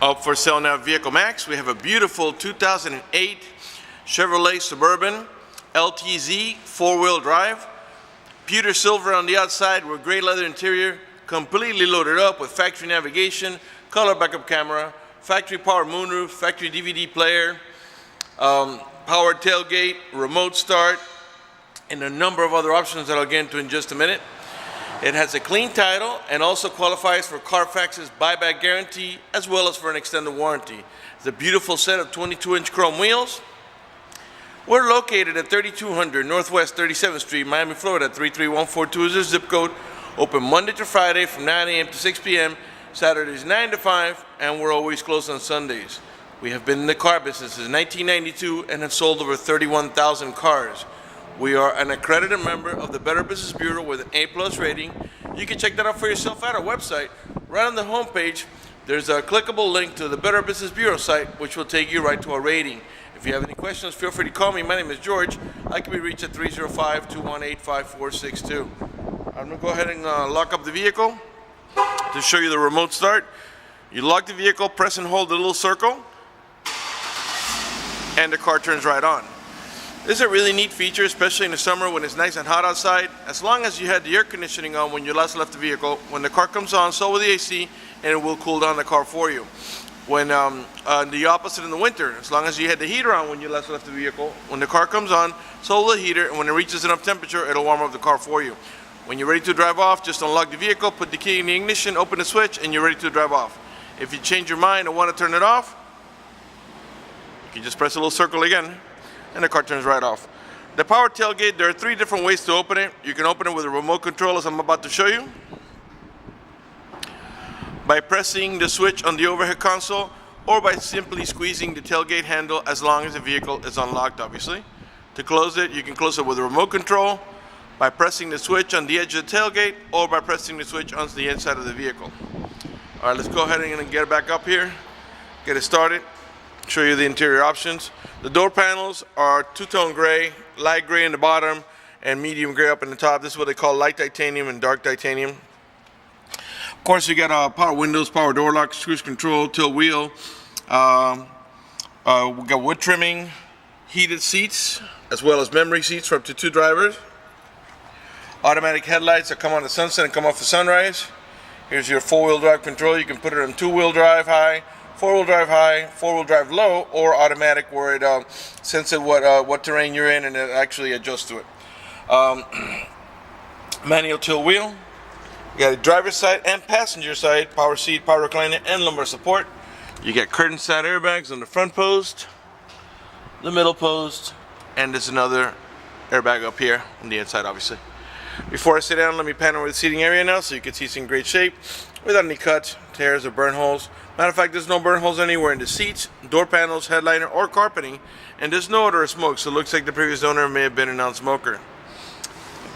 Up for sale now, Vehiclemax. We have a beautiful 2008 Chevrolet Suburban LTZ 4-wheel drive. Pewter silver on the outside with gray leather interior, completely loaded up with factory navigation, color backup camera, factory power moonroof, factory DVD player, power tailgate, remote start, and a number of other options that I'll get into in just a minute. It has a clean title and also qualifies for Carfax's buyback guarantee as well as for an extended warranty. It's a beautiful set of 22-inch chrome wheels. We're located at 3200 Northwest 37th Street, Miami, Florida. 33142 is the zip code. Open Monday to Friday from 9 a.m. to 6 p.m. Saturdays 9 to 5, and we're always closed on Sundays. We have been in the car business since 1992 and have sold over 31,000 cars. We are an accredited member of the Better Business Bureau with an A+ rating. You can check that out for yourself at our website. Right on the homepage, there's a clickable link to the Better Business Bureau site, which will take you right to our rating. If you have any questions, feel free to call me. My name is George. I can be reached at 305-218-5462. I'm going to go ahead and lock up the vehicle to show you the remote start. You lock the vehicle, press and hold the little circle, and the car turns right on. This is a really neat feature, especially in the summer when it's nice and hot outside. As long as you had the air conditioning on when you last left the vehicle, when the car comes on, so will the AC, and it will cool down the car for you. When the opposite in the winter, as long as you had the heater on when you last left the vehicle, when the car comes on, so will the heater, and when it reaches enough temperature, it'll warm up the car for you. When you're ready to drive off, just unlock the vehicle, put the key in the ignition, open the switch, and you're ready to drive off. If you change your mind and want to turn it off, you can just press a little circle again, and the car turns right off. The power tailgate, there are 3 different ways to open it. You can open it with a remote control, as I'm about to show you, by pressing the switch on the overhead console, or by simply squeezing the tailgate handle as long as the vehicle is unlocked, obviously. To close it, you can close it with a remote control, by pressing the switch on the edge of the tailgate, or by pressing the switch on the inside of the vehicle. All right, let's go ahead and get it back up here, get it started, show you the interior options. The door panels are two-tone gray, light gray in the bottom, and medium gray up in the top. This is what they call light titanium and dark titanium. Of course, you got power windows, power door locks, cruise control, tilt wheel. We got wood trimming, heated seats, as well as memory seats for up to 2 drivers. Automatic headlights that come on the sunset and come off the sunrise. Here's your 4-wheel drive control. You can put it on 2-wheel drive high, 4-wheel drive high, 4-wheel drive low, or automatic, where it senses what terrain you're in and it actually adjusts to it. Manual tilt wheel. You got a driver's side and passenger side, power seat, power recliner, and lumbar support. You got curtain side airbags on the front post, the middle post, and there's another airbag up here on the inside, obviously. Before I sit down, let me pan over the seating area now so you can see it's in great shape without any cuts, tears, or burn holes. Matter of fact, there's no burn holes anywhere in the seats, door panels, headliner, or carpeting, and there's no odor of smoke, so it looks like the previous owner may have been a non-smoker.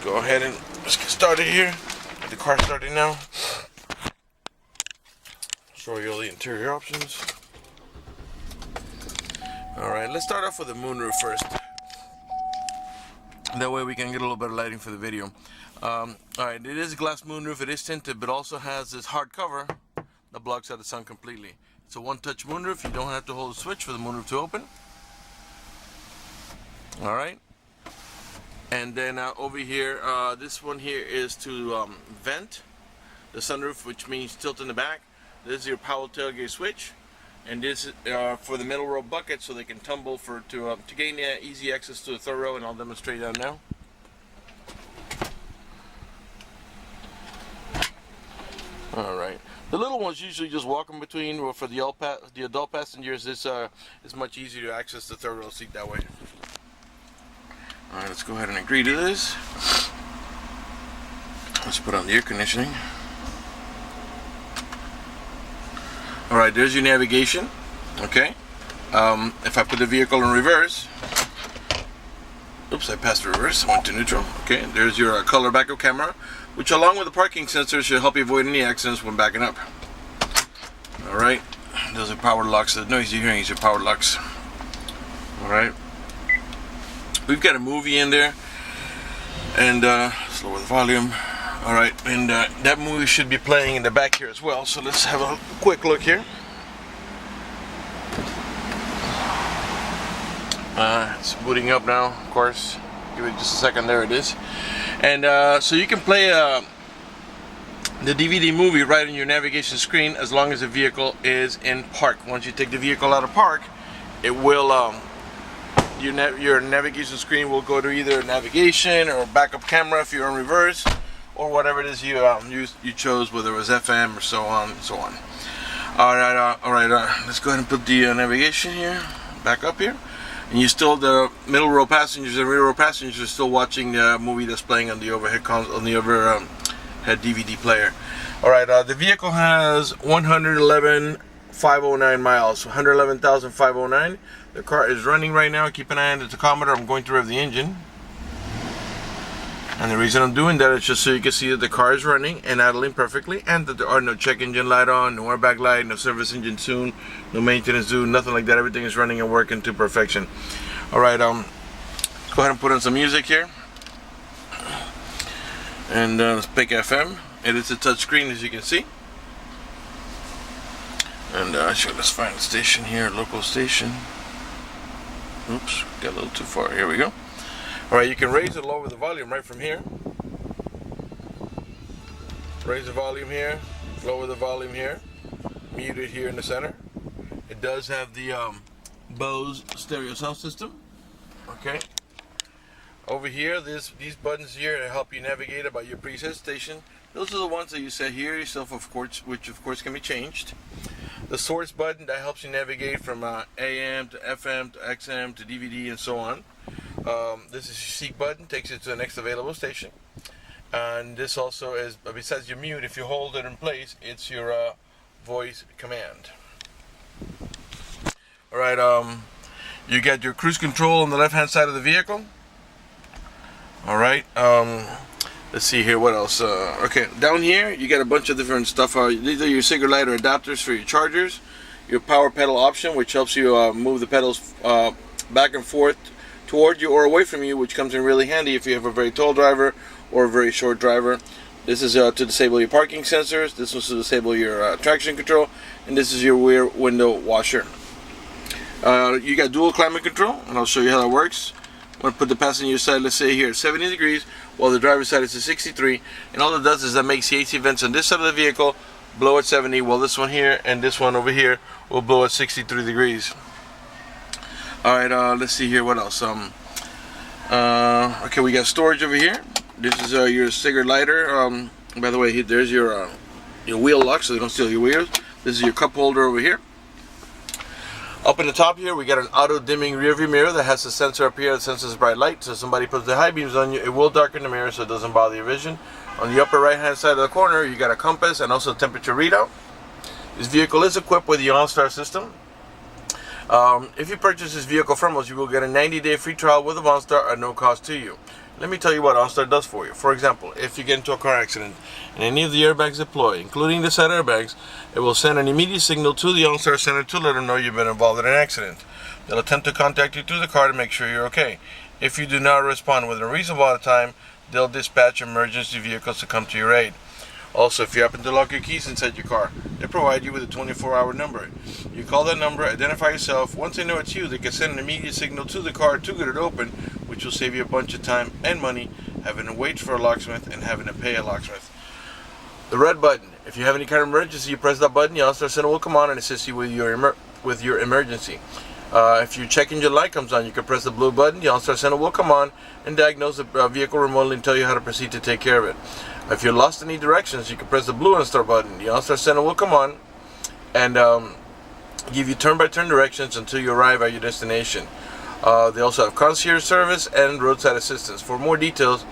Go ahead and let's get started here. Get the car started now. Show you all the interior options. Alright, let's start off with the moonroof first. That way we can get a little bit of lighting for the video. Alright, it is a glass moonroof, it is tinted, but also has this hard cover that blocks out the sun completely. It's a one-touch moonroof. You don't have to hold the switch for the moonroof to open. Alright. And then over here, this one here is to vent the sunroof, which means tilt in the back. This is your power tailgate switch. And this is for the middle row bucket, so they can tumble to gain easy access to the third row, and I'll demonstrate that now. All right. The little ones usually just walk in between, or for the adult passengers, this is much easier to access the third row seat that way. All right, let's go ahead and agree to this. Let's put on the air conditioning. All right, there's your navigation. Okay. If I put the vehicle in reverse, oops, I passed reverse. I went to neutral. Okay, there's your color backup camera, which along with the parking sensor should help you avoid any accidents when backing up. All right, those are power locks. The noise you're hearing is your power locks. All right, we've got a movie in there, and let's lower the volume. All right, and that movie should be playing in the back here as well. So let's have a quick look here. It's booting up now, of course. Give it just a second. There it is. And so you can play the DVD movie right on your navigation screen as long as the vehicle is in park. Once you take the vehicle out of park, it will your navigation screen will go to either navigation or backup camera if you're in reverse, or whatever it is you chose, whether it was FM or so on and so on. All right. Let's go ahead and put the navigation here, back up here. And you still, the middle row passengers and rear row passengers are still watching the movie that's playing on the overhead overhead DVD player. All right, the vehicle has 111,509 miles, 111,509. The car is running right now. Keep an eye on the tachometer. I'm going to rev the engine. And the reason I'm doing that is just so you can see that the car is running and idling perfectly, and that there are no check engine light on, no airbag light, no service engine soon, no maintenance due, nothing like that. Everything is running and working to perfection. All right, let's go ahead and put on some music here. And let's pick FM. It is a touch screen, as you can see. And let's find the station here, local station. Oops, got a little too far. Here we go. Alright, you can raise or lower the volume right from here. Raise the volume here, lower the volume here, mute it here in the center. It does have the Bose stereo sound system. Okay. Over here, these buttons here to help you navigate about your preset station. Those are the ones that you set here yourself, of course, which of course can be changed. The source button that helps you navigate from AM to FM to XM to DVD and so on. This is your seek button, takes you to the next available station. And this also is, besides your mute, if you hold it in place, it's your voice command. Alright, you got your cruise control on the left hand side of the vehicle. Alright, let's see here, what else? Okay, down here you got a bunch of different stuff. These are your cigarette lighter adapters for your chargers. Your power pedal option, which helps you move the pedals back and forth toward you or away from you, which comes in really handy if you have a very tall driver or a very short driver. This is to disable your parking sensors. This is to disable your traction control, and this is your rear window washer. You got dual climate control, and I'll show you how that works. I'm going to put the passenger side, let's say here, at 70 degrees, while the driver's side is at 63, and all it does is that makes the AC vents on this side of the vehicle blow at 70, while this one here and this one over here will blow at 63 degrees. Alright, let's see here, what else? Okay, we got storage over here. This is your cigarette lighter. By the way, there's your wheel lock, so you don't steal your wheels. This is your cup holder over here. Up in the top here, we got an auto dimming rear view mirror that has a sensor up here that senses bright light. So if somebody puts the high beams on you, it will darken the mirror so it doesn't bother your vision. On the upper right hand side of the corner, you got a compass and also a temperature readout. This vehicle is equipped with the OnStar system. If you purchase this vehicle from us, you will get a 90-day free trial with OnStar at no cost to you. Let me tell you what OnStar does for you. For example, if you get into a car accident and any of the airbags deploy, including the side airbags, it will send an immediate signal to the OnStar center to let them know you've been involved in an accident. They'll attempt to contact you through the car to make sure you're okay. If you do not respond within a reasonable amount of time, they'll dispatch emergency vehicles to come to your aid. Also, if you happen to lock your keys inside your car, they provide you with a 24-hour number. You call that number, identify yourself. Once they know it's you, they can send an immediate signal to the car to get it open, which will save you a bunch of time and money having to wait for a locksmith and having to pay a locksmith. The red button. If you have any kind of emergency, you press that button, the OnStar center will come on and assist you with your emergency. If your check engine light comes on, you can press the blue button, the OnStar center will come on and diagnose the vehicle remotely and tell you how to proceed to take care of it. If you're lost in any directions, you can press the blue OnStar button. The OnStar center will come on and give you turn-by-turn directions until you arrive at your destination. They also have concierge service and roadside assistance. For more details,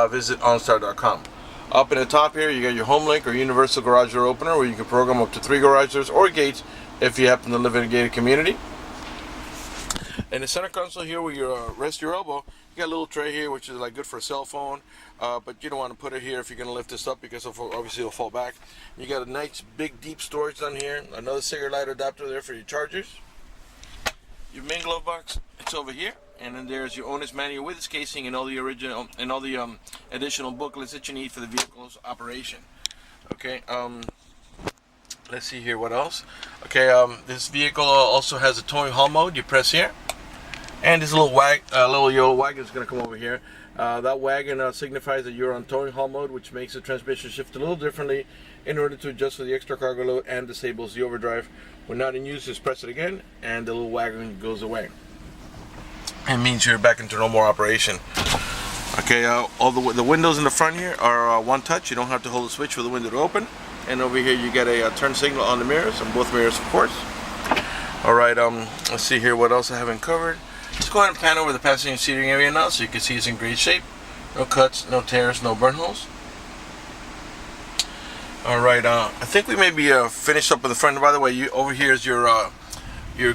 visit OnStar.com. Up in the top here, you got your HomeLink or Universal Garage Door Opener, where you can program up to 3 garage doors or gates if you happen to live in a gated community. In the center console here, where you rest your elbow, you got a little tray here, which is like good for a cell phone, but you don't want to put it here if you're going to lift this up because obviously it'll fall back. You got a nice big deep storage down here, another cigarette lighter adapter there for your chargers. Your main glove box, it's over here, and then there's your owner's manual with its casing and all the original and all the additional booklets that you need for the vehicle's operation. Okay, let's see here what else. Okay, this vehicle also has a towing haul mode. You press here, And this little yellow wagon is going to come over here. That wagon signifies that you're on towing haul mode, which makes the transmission shift a little differently in order to adjust for the extra cargo load and disables the overdrive. When not in use, just press it again and the little wagon goes away. It means you're back into normal operation. Okay, all the windows in the front here are one touch. You don't have to hold the switch for the window to open. And over here you get a turn signal on the mirrors, on both mirrors of course. Alright, let's see here what else I haven't covered. Let's go ahead and pan over the passenger seating area now so you can see it's in great shape. No cuts, no tears, no burn holes. Alright, I think we may be finished up in the front. By the way, over here is your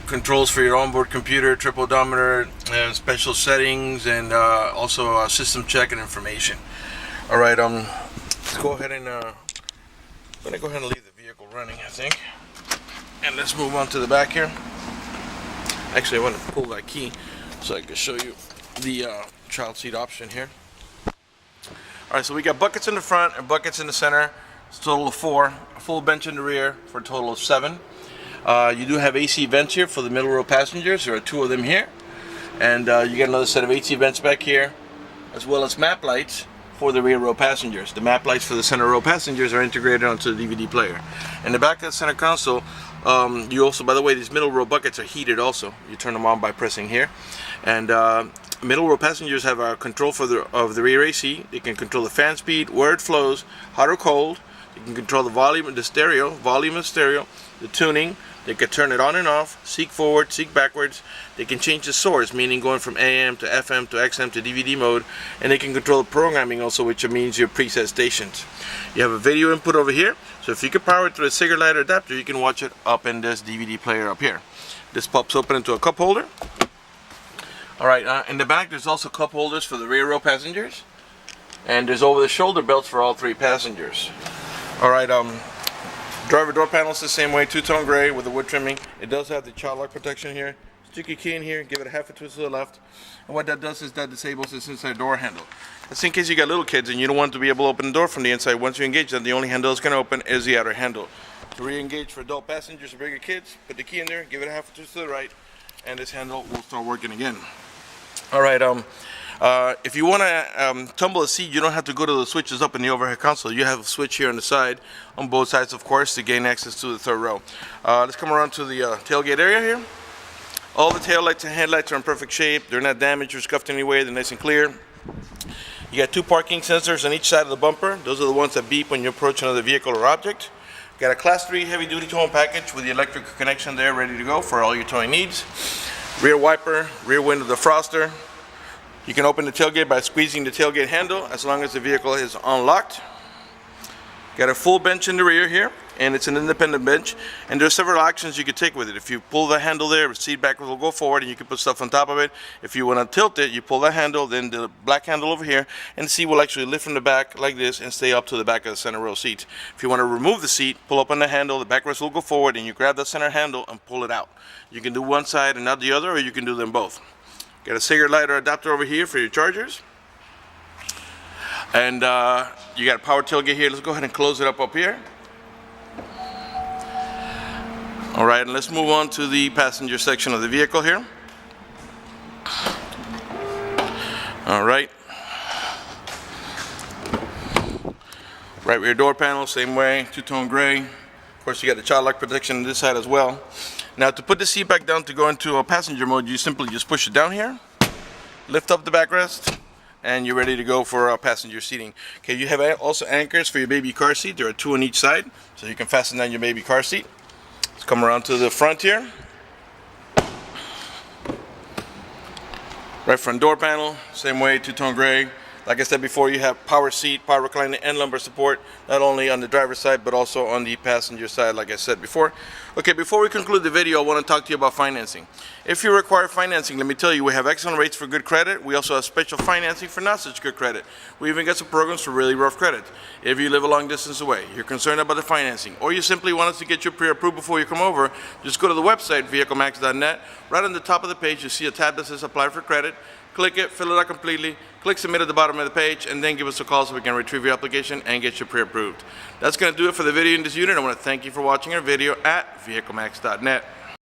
controls for your onboard computer, trip odometer, special settings, and also system check and information. Alright, let's go ahead and I'm going to go ahead and leave the vehicle running, I think. And let's move on to the back here. Actually, I want to pull that key so I can show you the child seat option here. Alright, so we got buckets in the front and buckets in the center. It's a total of 4. A full bench in the rear for a total of 7. You do have AC vents here for the middle row passengers. There are 2 of them here. And you get another set of AC vents back here, as well as map lights for the rear row passengers. The map lights for the center row passengers are integrated onto the DVD player. In the back of the center console, you also, by the way, these middle row buckets are heated also. You turn them on by pressing here. And middle row passengers have a control of the rear AC. They can control the fan speed, where it flows, hot or cold. You can control the volume of the stereo, the tuning. They can turn it on and off, seek forward, seek backwards. They can change the source, meaning going from AM to FM to XM to DVD mode. And they can control the programming also, which means your preset stations. You have a video input over here. So if you can power it through a cigarette lighter adapter, you can watch it up in this DVD player up here. This pops open into a cup holder. Alright, in the back there's also cup holders for the rear row passengers. And there's over the shoulder belts for all 3 passengers. Alright, driver door panels the same way, 2-tone gray with the wood trimming. It does have the child lock protection here. Stick your key in here, give it a half a twist to the left. And what that does is that disables this inside door handle. That's in case you got little kids and you don't want to be able to open the door from the inside. Once you engage that, the only handle that's going to open is the outer handle. To re-engage for adult passengers or bigger kids, put the key in there, give it a half a twist to the right, and this handle will start working again. Alright, if you want to tumble a seat, you don't have to go to the switches up in the overhead console. You have a switch here on the side, on both sides of course, to gain access to the 3rd row. Let's come around to the tailgate area here. All the tail lights and headlights are in perfect shape. They're not damaged or scuffed in any way. They're nice and clear. You got 2 parking sensors on each side of the bumper. Those are the ones that beep when you approach another vehicle or object. Got a Class 3 heavy-duty towing package with the electric connection there ready to go for all your towing needs. Rear wiper, rear window defroster. You can open the tailgate by squeezing the tailgate handle as long as the vehicle is unlocked. Got a full bench in the rear here, and it's an independent bench. And there's several actions you can take with it. If you pull the handle there, the seat back will go forward and you can put stuff on top of it. If you want to tilt it, you pull that handle, then the black handle over here, and the seat will actually lift from the back like this and stay up to the back of the center row seat. If you want to remove the seat, pull up on the handle, the backrest will go forward, and you grab the center handle and pull it out. You can do one side and not the other, or you can do them both. Got a cigarette lighter adapter over here for your chargers. And you got a power tailgate here. Let's go ahead and close it up here. Alright, and let's move on to the passenger section of the vehicle here. Alright. Right rear door panel, same way, 2-tone gray. Of course, you got the child lock protection on this side as well. Now, to put the seat back down to go into a passenger mode, you simply just push it down here, lift up the backrest, and you're ready to go for passenger seating. Okay, you have also anchors for your baby car seat. There are 2 on each side, so you can fasten down your baby car seat. Let's come around to the front here. Right front door panel, same way, 2-tone gray. Like I said before, you have power seat, power recliner, and lumbar support, not only on the driver's side, but also on the passenger side, like I said before. Okay, before we conclude the video, I want to talk to you about financing. If you require financing, let me tell you, we have excellent rates for good credit. We also have special financing for not such good credit. We even got some programs for really rough credit. If you live a long distance away, you're concerned about the financing, or you simply want us to get you pre-approved before you come over, just go to the website, vehiclemax.net. Right on the top of the page, you see a tab that says Apply for Credit. Click it, fill it out completely, click Submit at the bottom of the page, and then give us a call so we can retrieve your application and get you pre-approved. That's going to do it for the video in this unit. I want to thank you for watching our video at vehiclemax.net.